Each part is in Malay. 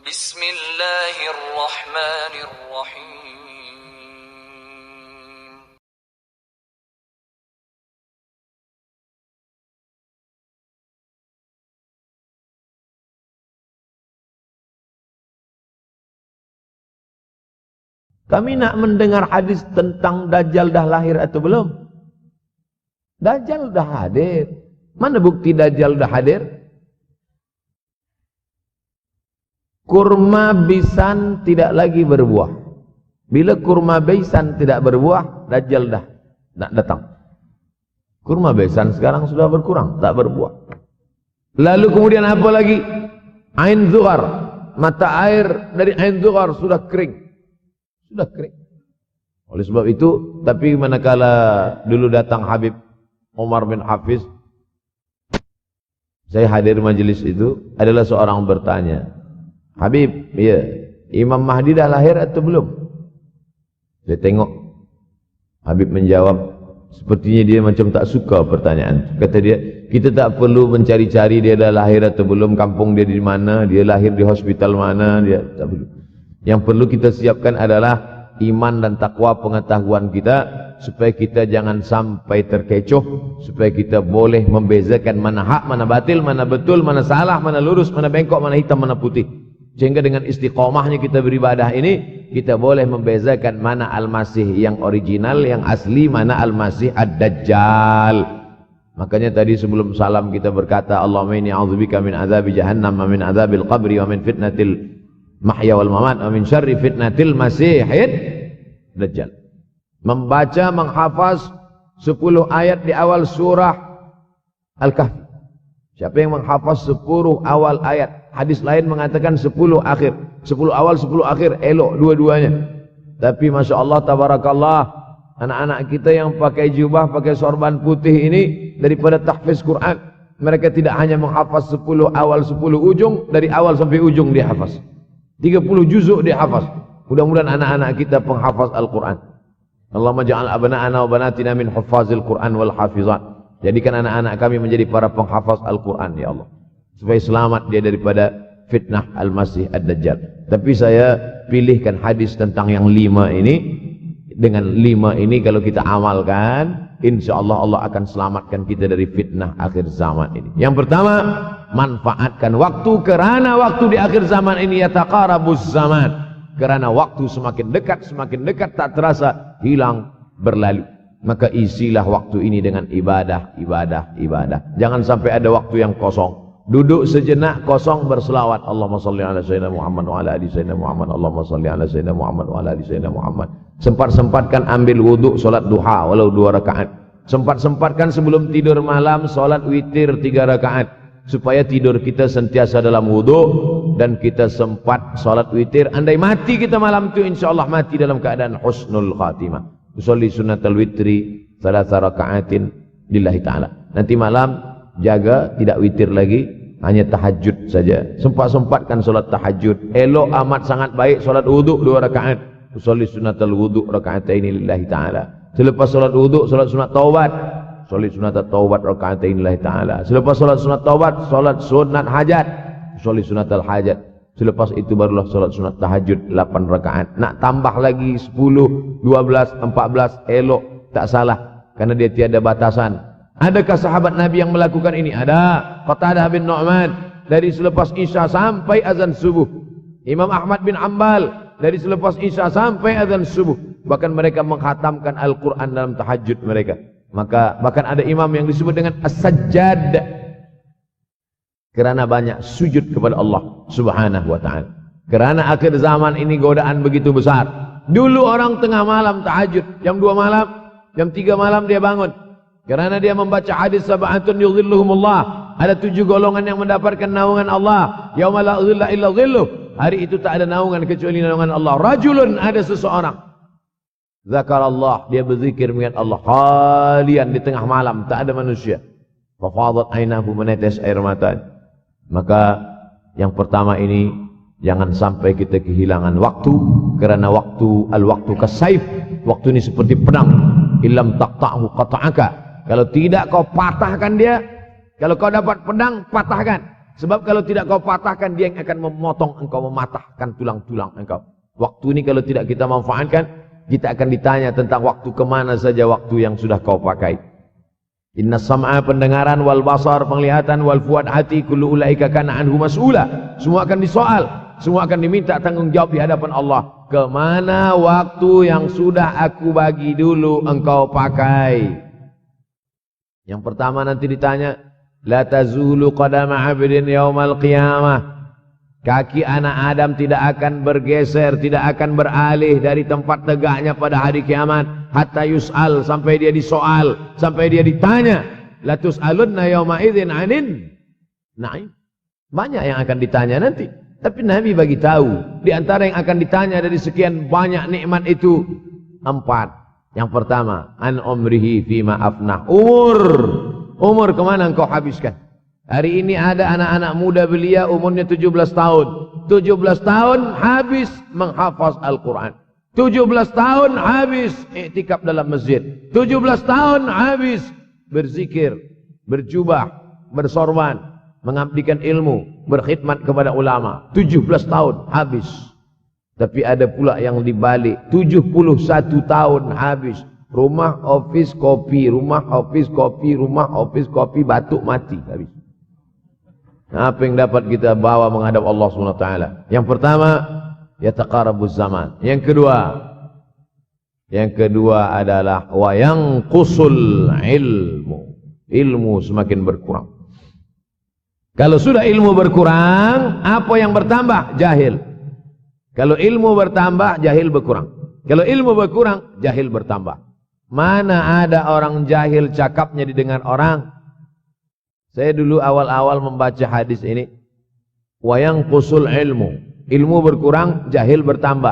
Bismillahirrahmanirrahim. Kami nak mendengar hadis tentang Dajjal dah lahir atau belum? Dajjal dah hadir. Mana bukti Dajjal dah hadir? Kurma bisan tidak lagi berbuah. Bila kurma bisan tidak berbuah, Dajjal dah nak datang. Kurma bisan sekarang sudah berkurang, tak berbuah. Lalu kemudian apa lagi? Ain Zuhar, mata air dari Ain Zuhar sudah kering. Sudah kering. Oleh sebab itu, tapi manakala dulu datang Habib Umar bin Hafiz, saya hadir majlis itu, adalah seorang bertanya, Habib, ya, Imam Mahdi dah lahir atau belum? Saya tengok, Habib menjawab, sepertinya dia macam tak suka pertanyaan. Kata dia, kita tak perlu mencari-cari dia dah lahir atau belum, kampung dia di mana, dia lahir di hospital mana, dia tak perlu. Yang perlu kita siapkan adalah iman dan takwa pengetahuan kita, supaya kita jangan sampai terkecoh, supaya kita boleh membezakan mana hak, mana batil, mana betul, mana salah, mana lurus, mana bengkok, mana hitam, mana putih. Sehingga dengan istiqomahnya kita beribadah ini, kita boleh membezakan mana Al-Masih yang original, yang asli, mana Al-Masih Ad-Dajjal. Makanya tadi sebelum salam kita berkata, Allahumma inni a'udzubika min azabi jahannam, wa min azabil qabri, wa min fitnatil mahya wal mamat, wa min syarri fitnatil masihid dajjal. Membaca, menghafaz 10 ayat di awal surah Al-Kahfi. Siapa yang menghafaz 10 awal ayat, hadis lain mengatakan 10 akhir, 10 awal 10 akhir, elok dua-duanya. Tapi Masya Allah, tabarakallah, anak-anak kita yang pakai jubah, pakai sorban putih ini, daripada tahfiz Quran, mereka tidak hanya menghafaz 10 awal 10 ujung, dari awal sampai ujung dia hafaz. 30 juzuk dia hafaz. Mudah-mudahan anak-anak kita penghafaz Al-Quran. Allahumma ja'al abna'ana wa banatina min huffazil Quran wal hafizat. Jadikan anak-anak kami menjadi para penghafaz Al-Quran, ya Allah, supaya selamat dia daripada fitnah Al-Masih Ad-Dajjal. Tapi saya pilihkan hadis tentang yang 5 ini. Dengan 5 ini kalau kita amalkan, insyaAllah Allah akan selamatkan kita dari fitnah akhir zaman ini. Yang pertama, manfaatkan waktu, kerana waktu di akhir zaman ini yataqarabuz zaman. Kerana waktu semakin dekat tak terasa, hilang, berlalu. Maka isilah waktu ini dengan ibadah. Jangan sampai ada waktu yang kosong. Duduk sejenak kosong, berselawat. Allahumma salli ala sayyidina Muhammad wa ala ali sayyidina Muhammad. Allahumma salli ala sayyidina Muhammad wa ala ali sayyidina Muhammad. Sempat-sempatkan ambil wuduk, solat duha walau 2 rakaat. Sempat-sempatkan sebelum tidur malam solat witir 3 rakaat, supaya tidur kita sentiasa dalam wuduk dan kita sempat solat witir. Andai mati kita malam itu, insyaallah mati dalam keadaan husnul khatimah. Usolli sunnatal witri 3 rakaatin lillahi ta'ala. Nanti malam jaga tidak witir lagi, hanya tahajud saja. Sempat-sempatkan solat tahajud. Elok amat sangat baik solat wuduk 2 rakaat. Usolli sunnatal wuduk raka'ataini lillahi ta'ala. Selepas solat wuduk, solat sunat taubat. Usolli sunnatat taubat raka'ataini lillahi ta'ala. Selepas solat sunat taubat, solat sunat hajat. Usolli sunnatal hajat. Selepas itu barulah solat sunat tahajud 8 rakaat. Nak tambah lagi 10, 12, 14, elok, tak salah, karena dia tiada batasan. Adakah sahabat Nabi yang melakukan ini? Ada. Qatadah bin Nu'man, dari selepas Isya sampai azan subuh. Imam Ahmad bin Ambal, dari selepas Isya sampai azan subuh. Bahkan mereka menghatamkan Al-Quran dalam tahajud mereka. Maka bahkan ada imam yang disebut dengan As-Sajjad, kerana banyak sujud kepada Allah Subhanahu wa ta'ala. Kerana akhir zaman ini godaan begitu besar. Dulu orang tengah malam tahajud, jam 2 malam, jam 3 malam dia bangun. Kerana dia membaca hadis sab'atun yudhilluhumullah. Ada 7 golongan yang mendapatkan naungan Allah. Yauma la dhilla illa dhilluh. Hari itu tak ada naungan kecuali naungan Allah. Rajulun, ada seseorang, zakarallah, dia berzikir mengingat Allah, khalian, di tengah malam, tak ada manusia. Fafadat ainahu, menetes air mata. Maka yang pertama ini, jangan sampai kita kehilangan waktu. Kerana waktu, al-waktu kasaif. Waktu ini seperti pedang. Illam taqta'hu qata'aka. Kalau tidak kau patahkan dia. Kalau kau dapat pedang, patahkan. Sebab kalau tidak kau patahkan, dia yang akan memotong engkau, mematahkan tulang-tulang engkau. Waktu ini kalau tidak kita manfaatkan, kita akan ditanya tentang waktu kemana saja waktu yang sudah kau pakai. Inna sam'a, pendengaran, wal basar, penglihatan, wal fuad, hati, kullu ulaika kana anhu mas'ula. Semua akan disoal, semua akan diminta tanggung jawab di hadapan Allah. Kemana waktu yang sudah aku bagi dulu engkau pakai? Yang pertama nanti ditanya, la tazulu qadama 'abdin yaumal qiyamah. Kaki anak Adam tidak akan bergeser, tidak akan beralih dari tempat tegaknya pada hari kiamat hatta yus'al, sampai dia disoal, sampai dia ditanya. La tus'alunna yauma idzin 'anin na'im. Banyak yang akan ditanya nanti. Tapi Nabi bagi tahu, di antara yang akan ditanya dari sekian banyak nikmat itu 4. Yang pertama, an umrihi fima afnah. Umur kemana engkau habiskan? Hari ini ada anak-anak muda belia umurnya 17 tahun. 17 tahun habis menghafaz Al-Quran. 17 tahun habis iktikaf dalam masjid. 17 tahun habis berzikir, berjubah, bersorban, mengabdikan ilmu, berkhidmat kepada ulama. 17 tahun habis. Tapi ada pula yang dibalik, 71 tahun habis. Rumah, office, kopi, rumah, office, kopi, rumah, office, kopi, batuk, mati habis. Apa yang dapat kita bawa menghadap Allah SWT? Yang pertama, yataqarabuz zaman. Yang kedua adalah wa yanqusul ilmu. Ilmu semakin berkurang. Kalau sudah ilmu berkurang, apa yang bertambah? Jahil. Kalau ilmu bertambah, jahil berkurang. Kalau ilmu berkurang, jahil bertambah. Mana ada orang jahil cakapnya didengar orang? Saya dulu awal-awal membaca hadis ini, wa yanqusul ilmu. Ilmu berkurang, jahil bertambah.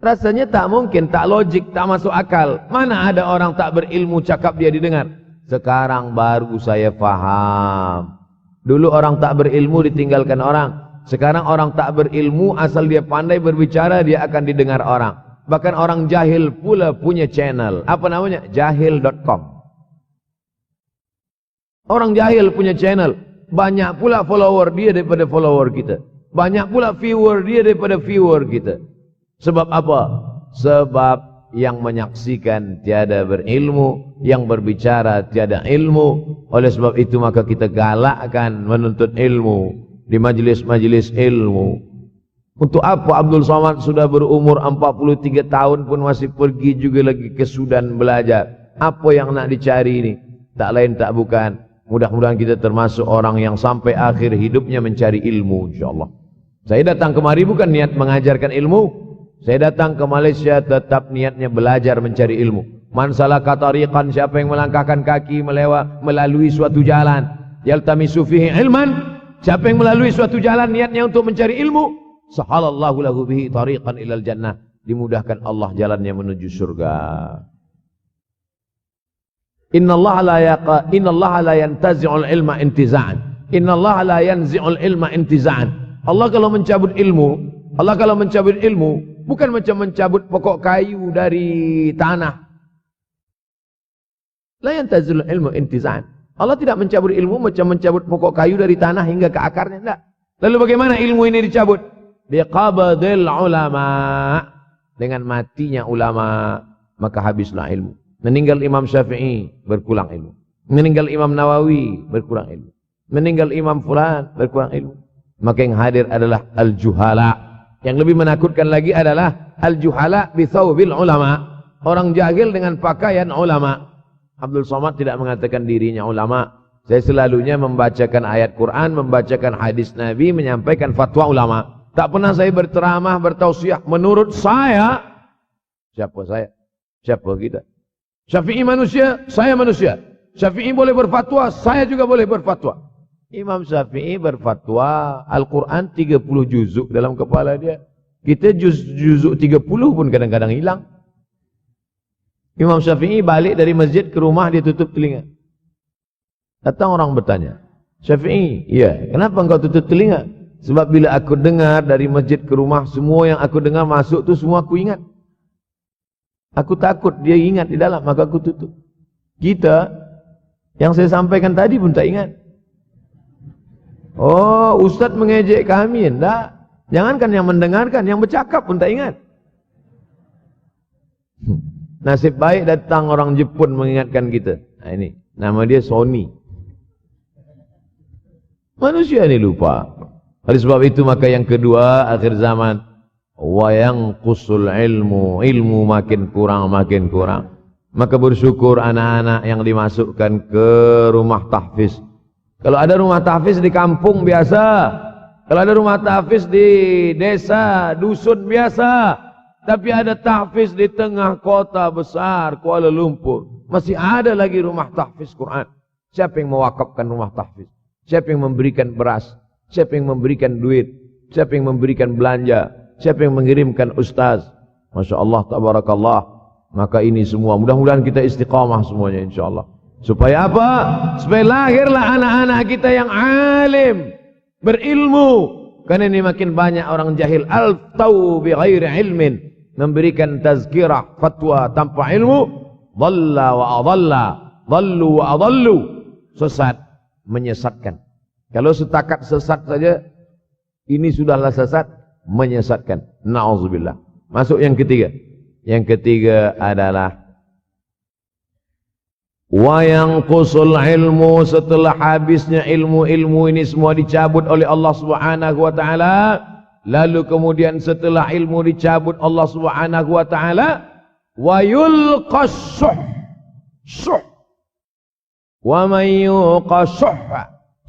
Rasanya tak mungkin, tak logik, tak masuk akal. Mana ada orang tak berilmu cakap dia didengar? Sekarang baru saya faham. Dulu orang tak berilmu ditinggalkan orang. Sekarang orang tak berilmu, asal dia pandai berbicara, dia akan didengar orang. Bahkan orang jahil pula punya channel. Apa namanya? Jahil.com. Orang jahil punya channel. Banyak pula follower dia daripada follower kita. Banyak pula viewer dia daripada viewer kita. Sebab apa? Sebab yang menyaksikan tiada berilmu, yang berbicara tiada ilmu. Oleh sebab itu maka kita galakkan menuntut ilmu di majlis-majlis ilmu. Untuk apa Abdul Somad sudah berumur 43 tahun pun masih pergi juga lagi ke Sudan belajar? Apa yang nak dicari ini? Tak lain tak bukan, mudah-mudahan kita termasuk orang yang sampai akhir hidupnya mencari ilmu, insyaAllah. Saya datang kemari bukan niat mengajarkan ilmu. Saya datang ke Malaysia tetap niatnya belajar mencari ilmu. Man salaka tariqan, siapa yang melangkahkan kaki melalui suatu jalan, yaltamisu fihi ilman, siapa yang melalui suatu jalan niatnya untuk mencari ilmu, sahalallahu lahu bihi tariqan ilal jannah, dimudahkan Allah jalannya menuju surga. Innallaha la yantazi'ul ilma intiza'an. Innallaha la yanzi'ul ilma intiza'an. Allah kalau mencabut ilmu, bukan macam mencabut pokok kayu dari tanah. La yantazi'ul ilmu intiza'an. Allah tidak mencabut ilmu macam mencabut pokok kayu dari tanah hingga ke akarnya, tidak. Lalu bagaimana ilmu ini dicabut? Biqabdil ulama. Dengan matinya ulama, maka habislah ilmu. Meninggal Imam Syafi'i, berkurang ilmu. Meninggal Imam Nawawi, berkurang ilmu. Meninggal Imam Fulan, berkurang ilmu. Maka yang hadir adalah al-juhala. Yang lebih menakutkan lagi adalah al-juhala bithawbil ulama. Orang jahil dengan pakaian ulama. Abdul Somad tidak mengatakan dirinya ulama. Saya selalunya membacakan ayat Quran, membacakan hadis Nabi, menyampaikan fatwa ulama. Tak pernah saya berceramah, bertausiah. Menurut saya, siapa saya? Siapa kita? Syafi'i manusia, saya manusia. Syafi'i boleh berfatwa, saya juga boleh berfatwa. Imam Syafi'i berfatwa, Al-Quran 30 juzuk dalam kepala dia. Kita juzuk 30 pun kadang-kadang hilang. Imam Syafi'i balik dari masjid ke rumah, dia tutup telinga. Datang orang bertanya, Syafi'i, iya, kenapa engkau tutup telinga? Sebab bila aku dengar dari masjid ke rumah, semua yang aku dengar masuk tu semua aku ingat. Aku takut dia ingat di dalam, maka aku tutup. Kita, yang saya sampaikan tadi pun tak ingat. Oh, ustaz mengejek kami. Enggak. Jangankan yang mendengarkan, yang bercakap pun tak ingat. Nasib baik datang orang Jepun mengingatkan kita. Nah, ini nama dia Sony. Manusia ini lupa. Oleh sebab itu maka yang kedua akhir zaman, wa yanqusul ilmu makin kurang. Maka bersyukur anak-anak yang dimasukkan ke rumah tahfiz. Kalau ada rumah tahfiz di kampung biasa, kalau ada rumah tahfiz di desa, dusun biasa, tapi ada tahfiz di tengah kota besar Kuala Lumpur, masih ada lagi rumah tahfiz Quran. Siapa yang mewakafkan rumah tahfiz? Siapa yang memberikan beras? Siapa yang memberikan duit? Siapa yang memberikan belanja? Siapa yang mengirimkan ustaz? Masya Allah, tabarakallah. Maka ini semua, mudah-mudahan kita istiqamah semuanya insyaAllah. Supaya apa? Supaya lahirlah anak-anak kita yang alim, berilmu. Karena ini makin banyak orang jahil. Al-taw bi ghairi ilmin, memberikan tazkirah, fatwa tanpa ilmu. Dhalla wa adalla, dhallu wa adallu. Sesat, menyesatkan. Kalau setakat sesat saja, ini sudahlah sesat, menyesatkan. Na'udzubillah. Masuk yang ketiga. Yang ketiga adalah wa yanqusul ilmu, setelah habisnya ilmu ini semua dicabut oleh Allah Subhanahu wa taala. Lalu kemudian setelah ilmu dicabut Allah Subhanahu wa taala, wa yulqas suh. Wa man yuqashuh,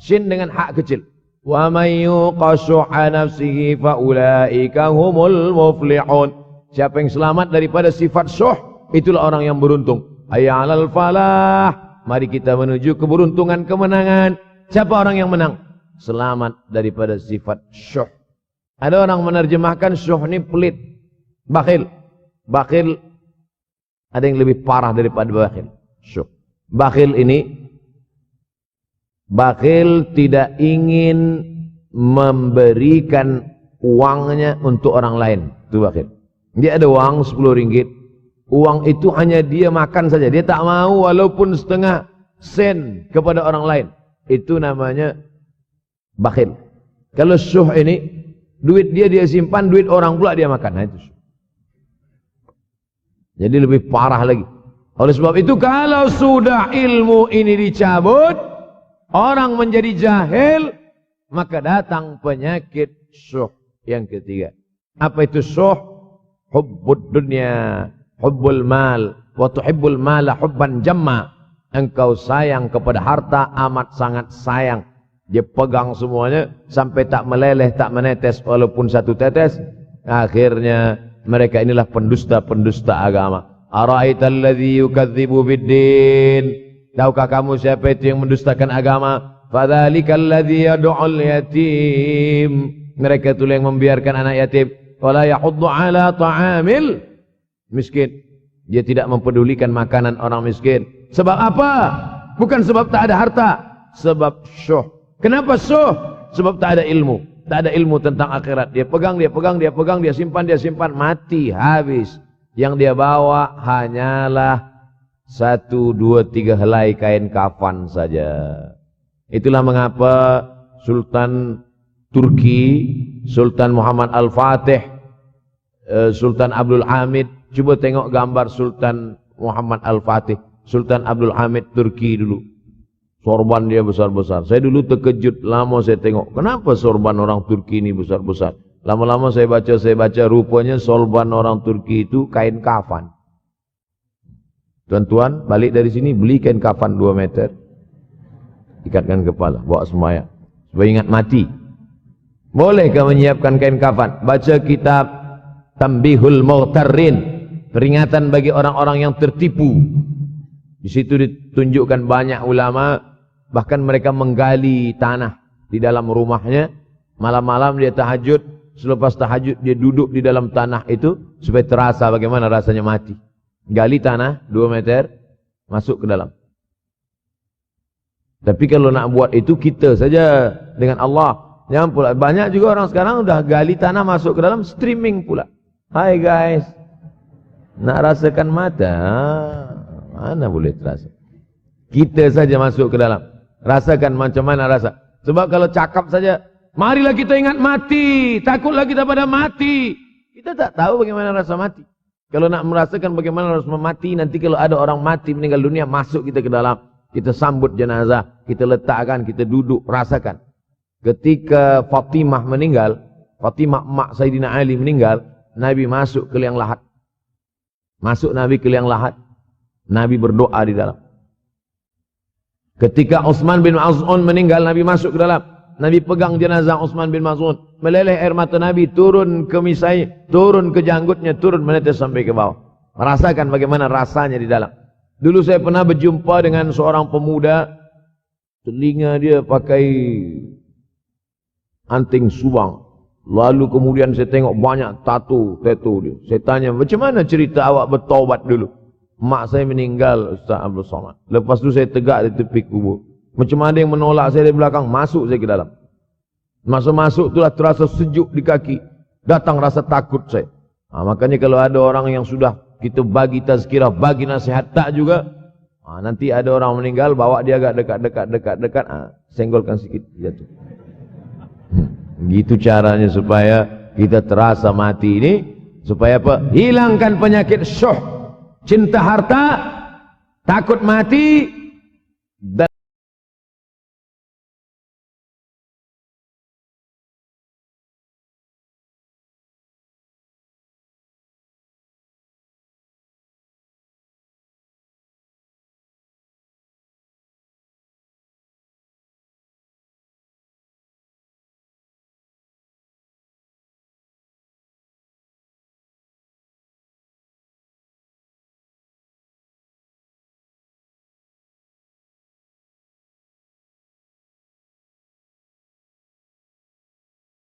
sin dengan hak kecil. Wa man yuqashuha nafsihi fa ulaika humul muflihun. Siapa yang selamat daripada sifat syuh, itulah orang yang beruntung. Hayya 'alal falah. Mari kita menuju keberuntungan, kemenangan. Siapa orang yang menang? Selamat daripada sifat syuh. Ada orang menerjemahkan syuh ini pelit, bakhil. Bakhil ada yang lebih parah daripada bakhil. Syuh. Bakhil ini, bakhil tidak ingin memberikan uangnya untuk orang lain. Itu bakhil. Dia ada uang 10 ringgit. Uang itu hanya dia makan saja. Dia tak mau walaupun setengah sen kepada orang lain. Itu namanya bakhil. Kalau syuh ini, duit dia simpan, duit orang pula dia makan. Nah, itu syuh. Jadi lebih parah lagi. Oleh sebab itu kalau sudah ilmu ini dicabut, orang menjadi jahil, maka datang penyakit syuh yang ketiga. Apa itu syuh? Hubbud dunya, hubbul mal, wa tuhibbul mala hubban jamma. Engkau sayang kepada harta, amat sangat sayang. Dia pegang semuanya sampai tak meleleh, tak menetes walaupun satu tetes. Akhirnya mereka inilah pendusta-pendusta agama. Ara'aital ladzi yukadzibu biddin. Tahukah kamu siapa itu yang mendustakan agama? Fadzalikal ladzi yad'ul yatim. Mereka itu yang membiarkan anak yatim. Wala yahuddu ala ta'amil miskin. Dia tidak mempedulikan makanan orang miskin. Sebab apa? Bukan sebab tak ada harta, sebab syuh. Kenapa syuh? Sebab tak ada ilmu. Tak ada ilmu tentang akhirat. Dia pegang, dia simpan, mati, habis. Yang dia bawa hanyalah 1, 2, 3 helai kain kafan saja. Itulah mengapa Sultan Turki, Sultan Muhammad Al-Fatih, Sultan Abdul Hamid. Coba tengok gambar Sultan Muhammad Al-Fatih, Sultan Abdul Hamid Turki dulu. Sorban dia besar-besar. Saya dulu terkejut, lama saya tengok. Kenapa sorban orang Turki ini besar-besar? Lama-lama saya baca, rupanya sorban orang Turki itu kain kafan. Tuan-tuan, balik dari sini, beli kain kafan 2 meter. Ikatkan kepala, bawa sembahyang. Supaya ingat mati. Bolehkah menyiapkan kain kafan? Baca kitab Tambihul Mughtarrin, peringatan bagi orang-orang yang tertipu. Di situ ditunjukkan banyak ulama, bahkan mereka menggali tanah di dalam rumahnya. Malam-malam dia tahajud, selepas tahajud dia duduk di dalam tanah itu supaya terasa bagaimana rasanya mati. Gali tanah 2 meter, masuk ke dalam. Tapi kalau nak buat itu kita saja dengan Allah. Jangan pula, banyak juga orang sekarang udah gali tanah masuk ke dalam, streaming pula. Hai guys, nak rasakan mata? Mana boleh terasa? Kita saja masuk ke dalam, rasakan macam mana rasa. Sebab kalau cakap saja, marilah kita ingat mati, takutlah kita pada mati. Kita tak tahu bagaimana rasa mati. Kalau nak merasakan bagaimana rasa mati, nanti kalau ada orang mati meninggal dunia, masuk kita ke dalam, kita sambut jenazah, kita letakkan, kita duduk, rasakan. Ketika Fatimah meninggal, Fatimah mak Sayyidina Ali meninggal, Nabi masuk ke liang lahat. Masuk Nabi ke liang lahat. Nabi berdoa di dalam. Ketika Utsman bin Maz'un meninggal, Nabi masuk ke dalam. Nabi pegang jenazah Utsman bin Maz'un. Meleleh air mata Nabi turun ke misai, turun ke janggutnya, turun menetes sampai ke bawah. Merasakan bagaimana rasanya di dalam. Dulu saya pernah berjumpa dengan seorang pemuda, telinga dia pakai anting subang. Lalu kemudian saya tengok banyak tato dia. Saya tanya, macam mana cerita awak bertaubat dulu? Mak saya meninggal, Ustaz Abdul Somad. Lepas tu saya tegak di tepi kubur. Macam ada yang menolak saya dari belakang, masuk saya ke dalam. Masuk itulah terasa sejuk di kaki. Datang rasa takut saya. Makanya kalau ada orang yang sudah kita bagi tazkirah, bagi nasihat tak juga, nanti ada orang meninggal, bawa dia agak dekat, senggolkan sikit, jatuh. Gitu caranya supaya kita terasa mati ini. Supaya apa? Hilangkan penyakit syuh, cinta harta, takut mati,